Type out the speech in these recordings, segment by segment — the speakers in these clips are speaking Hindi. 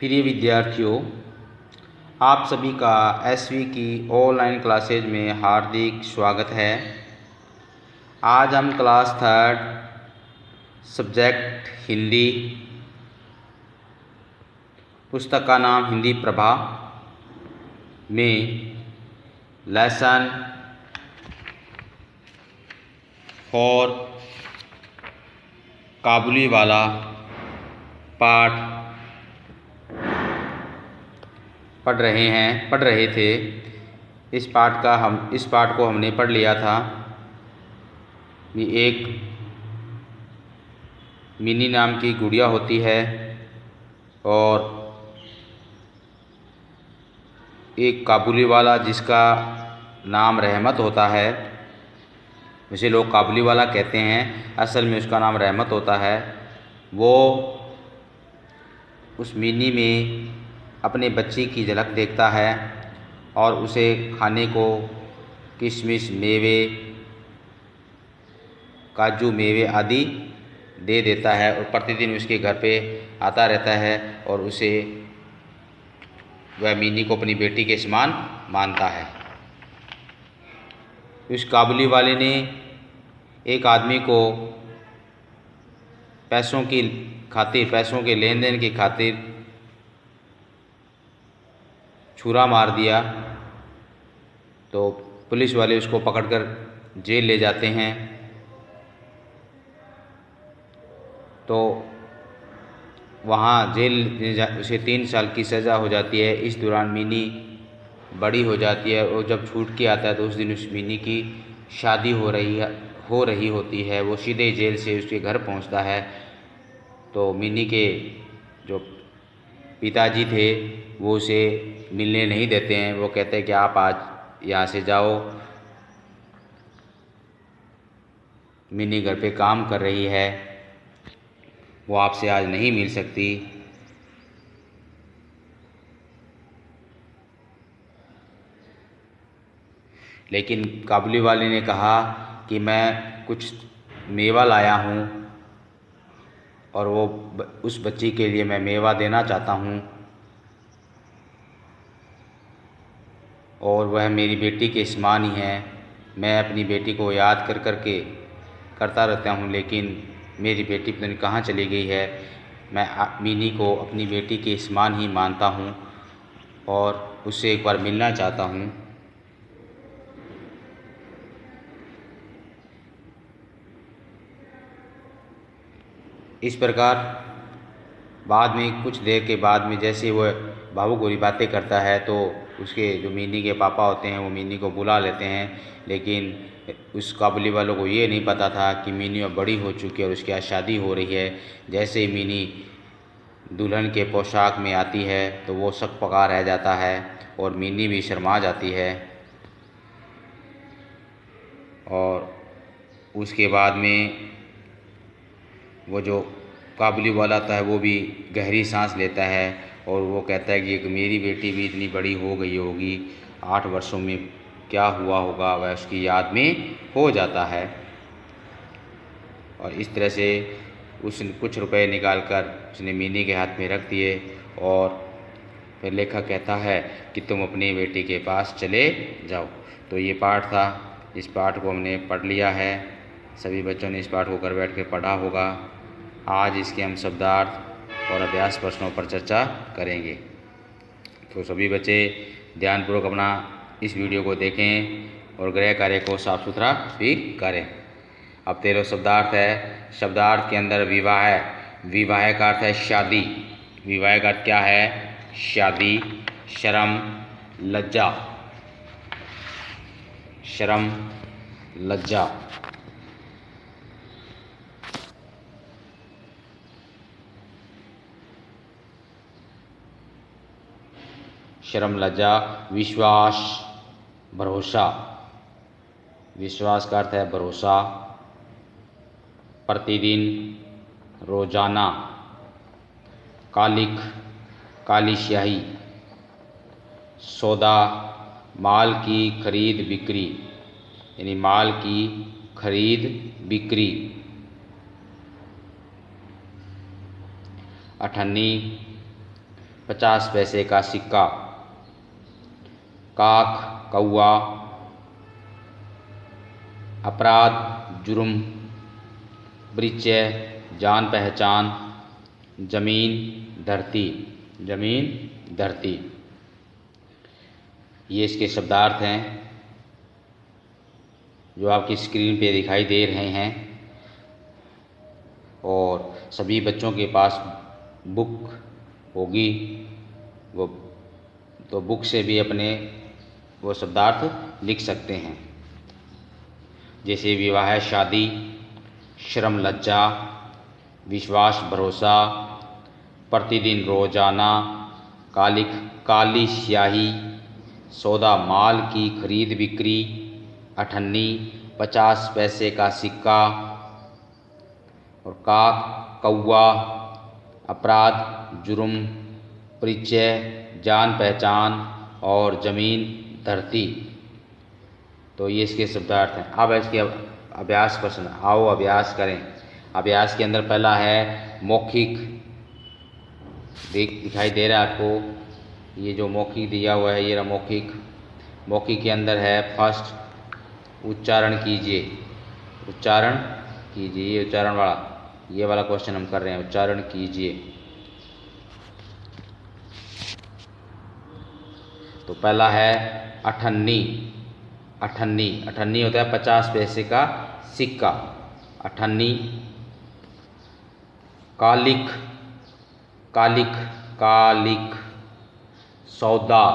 प्रिय विद्यार्थियों, आप सभी का एसवी की ऑनलाइन क्लासेज में हार्दिक स्वागत है। आज हम क्लास थर्ड सब्जेक्ट हिंदी, पुस्तक का नाम हिंदी प्रभा में लेसन 4 काबुलीवाला पाठ पढ़ रहे थे। इस पाठ को हमने पढ़ लिया था। ये एक मिनी नाम की गुड़िया होती है और एक काबुलीवाला जिसका नाम रहमत होता है, उसे लोग काबुलीवाला कहते हैं, असल में उसका नाम रहमत होता है। वो उस मिनी में अपने बच्चे की झलक देखता है और उसे खाने को किशमिश, मेवे, काजू, मेवे आदि दे देता है और प्रतिदिन उसके घर पे आता रहता है और उसे वह मिनी को अपनी बेटी के समान मानता है। उस काबुली वाले ने एक आदमी को पैसों के लेन देन की खातिर छुरा मार दिया, तो पुलिस वाले उसको पकड़कर जेल ले जाते हैं। तो वहाँ जेल में उसे 3 साल की सज़ा हो जाती है। इस दौरान मिनी बड़ी हो जाती है और जब छूट के आता है तो उस दिन उस मिनी की शादी हो रही होती है। वो सीधे जेल से उसके घर पहुंचता है तो मिनी के जो पिताजी थे वो उसे मिलने नहीं देते हैं। वो कहते हैं कि आप आज यहाँ से जाओ, मिनी घर पे काम कर रही है, वो आपसे आज नहीं मिल सकती। लेकिन काबुली वाले ने कहा कि मैं कुछ मेवा लाया हूँ और वो उस बच्ची के लिए मैं मेवा देना चाहता हूँ और वह मेरी बेटी के समान ही है। मैं अपनी बेटी को याद करके करता रहता हूँ, लेकिन मेरी बेटी पता नहीं कहाँ चली गई है। मैं मिनी को अपनी बेटी के समान ही मानता हूँ और उससे एक बार मिलना चाहता हूँ। इस प्रकार बाद में कुछ देर के बाद में जैसे वह भावुक भरी बातें करता है तो उसके जो मिनी के पापा होते हैं वो मिनी को बुला लेते हैं। लेकिन उस काबुली वालों को ये नहीं पता था कि मिनी अब बड़ी हो चुकी है और उसकी आज शादी हो रही है। जैसे ही मिनी दुल्हन के पोशाक में आती है तो वो शक पका रह जाता है और मिनी भी शर्मा जाती है। और उसके बाद में वो जो काबुली वाला था है वो भी गहरी सांस लेता है और वो कहता है कि मेरी बेटी भी इतनी बड़ी हो गई होगी, 8 वर्षों में क्या हुआ होगा वह उसकी याद में हो जाता है। और इस तरह से उसने कुछ रुपए निकालकर उसने मिनी के हाथ में रख दिए और फिर लेखक कहता है कि तुम अपनी बेटी के पास चले जाओ। तो ये पाठ था, इस पाठ को हमने पढ़ लिया है। सभी बच्चों ने इस पाठ को घर बैठ कर पढ़ा होगा। आज इसके हम शब्दार्थ और अभ्यास प्रश्नों पर चर्चा करेंगे। तो सभी बच्चे ध्यानपूर्वक अपना इस वीडियो को देखें और गृह कार्य को साफ सुथरा भी करें। अब 13 शब्दार्थ है। शब्दार्थ के अंदर विवाह है। विवाह का अर्थ है शादी। विवाह का अर्थ क्या है? शादी। शर्म, लज्जा। शर्म, लज्जा। शर्म, लज्जा। विश्वास, भरोसा। विश्वास का अर्थ है भरोसा। प्रतिदिन, रोजाना। कालिक, काली स्याही। सौदा, माल की खरीद बिक्री, यानी माल की खरीद बिक्री। अठन्नी, 50 पैसे का सिक्का। काक कौआ, अपराध जुर्म, परिचय जान पहचान, जमीन धरती, जमीन धरती। ये इसके शब्दार्थ हैं जो आपकी स्क्रीन पे दिखाई दे रहे हैं। और सभी बच्चों के पास बुक होगी, वो तो बुक से भी अपने वो शब्दार्थ लिख सकते हैं। जैसे विवाह शादी, श्रम लज्जा, विश्वास भरोसा, प्रतिदिन रोजाना, काली स्याही, सौदा माल की खरीद बिक्री, अठन्नी 50 पैसे का सिक्का, और काक कौआ, अपराध जुर्म, परिचय जान पहचान, और जमीन धरती। तो ये इसके शब्दार्थ हैं। अब इसके अभ्यास प्रश्न, आओ अभ्यास करें। अभ्यास के अंदर पहला है मौखिक, दिखाई दे रहा है आपको, ये जो मौखिक दिया हुआ है ये रहा मौखिक। मौखिक के अंदर है फर्स्ट, उच्चारण कीजिए, उच्चारण कीजिए, ये उच्चारण वाला, ये वाला क्वेश्चन हम कर रहे हैं, उच्चारण कीजिए। तो पहला है अठन्नी, अठन्नी, अठन्नी होता है 50 पैसे का सिक्का, अठन्नी। कालिक, कालिक, कालिक, सौदा।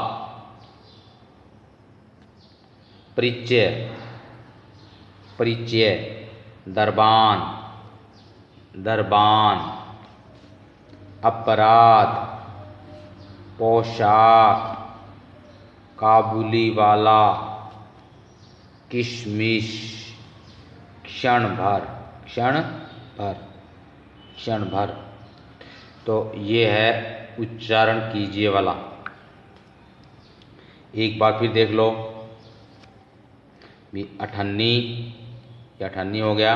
परिचय, परिचय, दरबान, दरबान। अपराध, पोशाक, काबुली वाला, किशमिश, क्षण भर, क्षण भर, क्षण भर। तो ये है उच्चारण कीजिए वाला। एक बार फिर देख लो, अठन्नी, ये अठन्नी हो गया।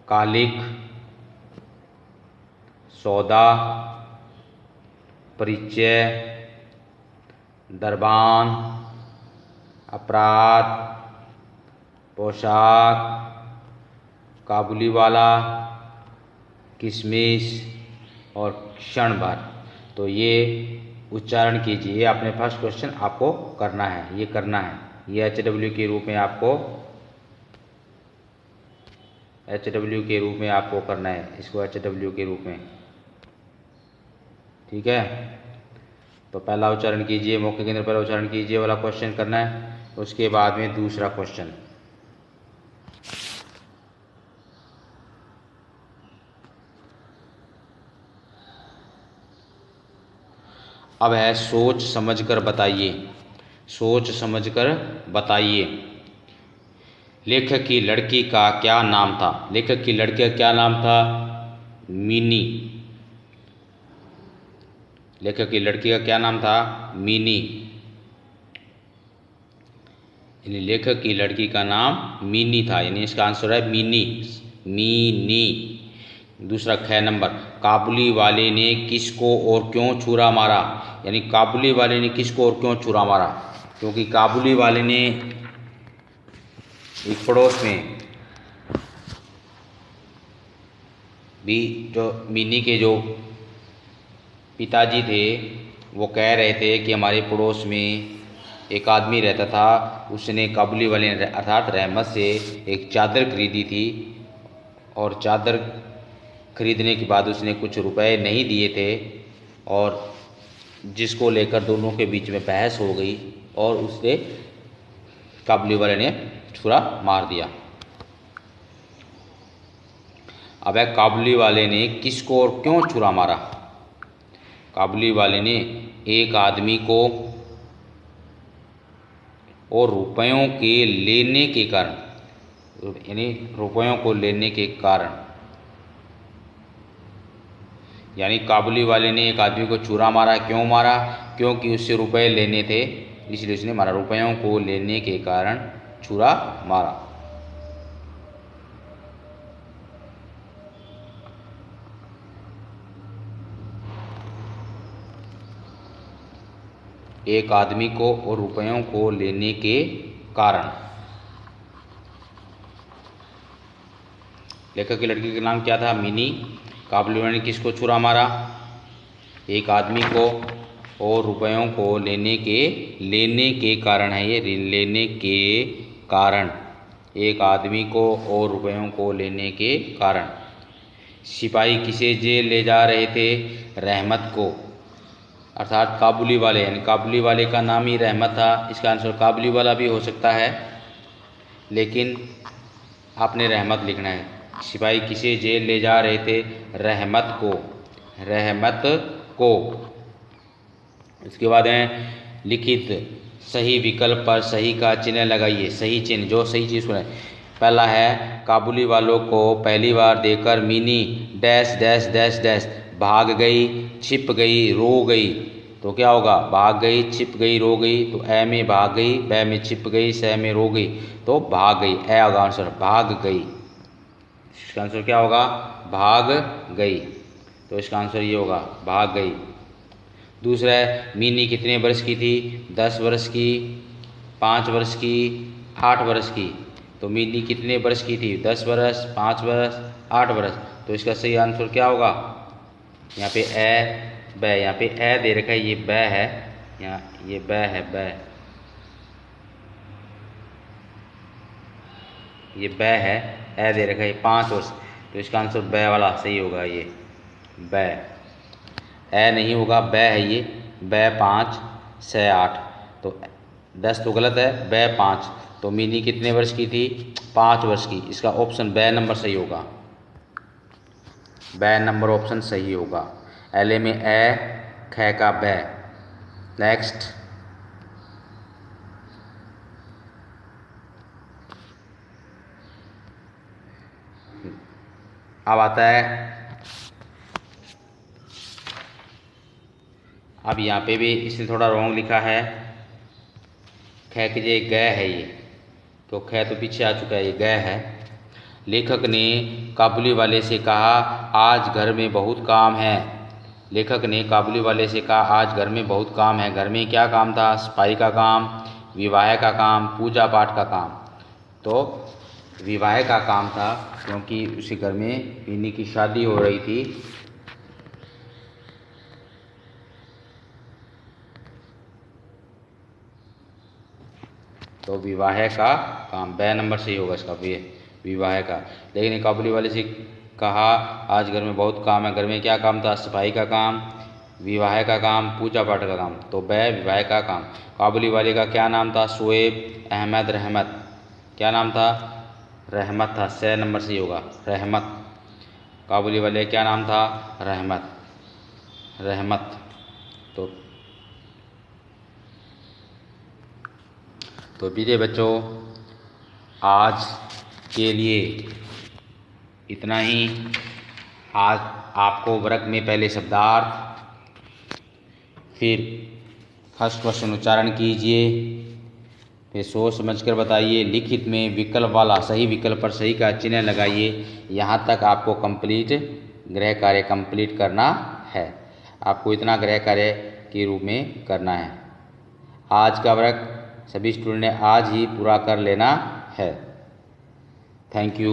कालिक, सौदा, परिचय, दरबान, अपराध, पोशाक, काबुली वाला, किशमिश और क्षण भर। तो ये उच्चारण कीजिए, ये अपने फर्स्ट क्वेश्चन आपको करना है, ये करना है। ये HW के रूप में आपको, HW के रूप में आपको करना है, इसको HW के रूप में, ठीक है। तो पहला उच्चारण कीजिए, मौके के अंदर पहला उच्चारण कीजिए वाला क्वेश्चन करना है। उसके बाद में दूसरा क्वेश्चन। अब है सोच समझकर बताइए, सोच समझकर बताइए। लेखक की लड़की का क्या नाम था? लेखक की लड़की का क्या नाम था? मीनी। लेखक की लड़की का क्या नाम था? मीनी। यानी लेखक की लड़की का नाम मीनी था, यानी इसका आंसर है मीनी, मीनी। दूसरा 6 नंबर, काबुली वाले ने किसको और क्यों छुरा मारा? यानी काबुली वाले ने किसको और क्यों छुरा मारा? क्योंकि काबुली वाले ने एक पड़ोस में भी, जो मीनी के जो पिताजी थे, वो कह रहे थे कि हमारे पड़ोस में एक आदमी रहता था, उसने काबुली वाले अर्थात रहमत से एक चादर खरीदी थी, और चादर खरीदने के बाद उसने कुछ रुपए नहीं दिए थे, और जिसको लेकर दोनों के बीच में बहस हो गई, और उसने काबुली वाले ने छुरा मार दिया। अब है काबुली वाले ने किसको और क्यों छुरा मारा? काबुली वाले ने एक आदमी को और रुपयों के लेने के कारण, यानी रुपयों को लेने के कारण, यानी काबुली वाले ने एक आदमी को छुरा मारा। क्यों मारा? क्योंकि उससे रुपए लेने थे, इसलिए उसने मारा। रुपयों को लेने के कारण छुरा मारा। एक आदमी को और रुपयों को लेने के कारण। लेखक की लड़की का नाम क्या था? मिनी। काबुली ने किसको छुरा मारा? एक आदमी को और रुपयों को लेने के कारण है ये, लेने के कारण। एक आदमी को और रुपयों को लेने के कारण। सिपाही किसे जेल ले जा रहे थे? रहमत को, अर्थात काबुली वाले, यानी काबुली वाले का नाम ही रहमत था। इसका आंसर काबुली वाला भी हो सकता है, लेकिन आपने रहमत लिखना है। सिपाही किसे जेल ले जा रहे थे? रहमत को, रहमत को। इसके बाद है लिखित सही विकल्प पर सही का चिन्ह लगाइए। सही चिन्ह, जो सही चीज़ सुने। पहला है काबुली वालों को पहली बार देखकर mini dash dash dash dash भाग गई, छिप गई, रो गई। तो क्या होगा? भाग गई, छिप गई, रो गई। तो ए में भाग गई, बै में छिप गई, सह में रो गई, तो भाग गई। ए होगा आंसर, भाग गई। इसका आंसर क्या होगा? भाग गई। तो इसका आंसर ये होगा, भाग गई। दूसरा है मिनी कितने वर्ष की थी? 10 वर्ष की, 5 वर्ष की, 8 वर्ष की। तो मिनी कितने वर्ष की थी? 10 वर्ष, 5 वर्ष, 8 वर्ष। तो इसका सही आंसर क्या होगा? यहाँ पे ए बै, यहाँ पे ए दे रखा है, ये बै है, यहाँ ये बै है, बै, ये बै है, ए दे रखा है, 5 वर्ष। तो इसका आंसर बै वाला सही होगा, ये बै। ए नहीं होगा, बै है ये, बै 5 से 8। तो 10 तो गलत है, बै 5। तो मिनी कितने वर्ष की थी? 5 वर्ष की। इसका ऑप्शन बै नंबर सही होगा, बै नंबर ऑप्शन सही होगा। एले में ए, ख का बै। नेक्स्ट, अब आता है, अब यहाँ पे भी इसने थोड़ा रॉन्ग लिखा है। ख के जे ग है ये, तो ख तो पीछे आ चुका है, ये ग है। लेखक ने काबुली वाले से कहा आज घर में बहुत काम है। लेखक ने काबुली वाले से कहा आज घर में बहुत काम है। घर में क्या काम था? सफाई का काम, विवाह का काम, पूजा पाठ का काम। तो विवाह का काम था, क्योंकि उसी घर में मिनी की शादी हो रही थी। तो विवाह का काम, बै नंबर सही होगा इसका, विवाह का। लेकिन काबुली वाले से कहा आज घर में बहुत काम है। घर में क्या काम था? सफाई का काम, विवाह का काम, पूजा पाठ का काम। तो बै विवाह का काम। काबुली वाले का क्या नाम था? शोएब अहमद रहमत। क्या नाम था? रहमत था, 6 नंबर सही होगा, रहमत। काबुली वाले क्या नाम था? रहमत, रहमत। तो प्रिय बच्चों, आज के लिए इतना ही। आज आपको वर्ग में पहले शब्दार्थ, फिर फर्स्ट क्वेश्चन उच्चारण कीजिए, फिर सोच समझकर बताइए। लिखित में विकल्प वाला सही विकल्प पर सही का चिन्ह लगाइए। यहाँ तक आपको कंप्लीट गृह कार्य कंप्लीट करना है। आपको इतना गृह कार्य के रूप में करना है। आज का वर्ग सभी स्टूडेंट ने आज ही पूरा कर लेना है। Thank you.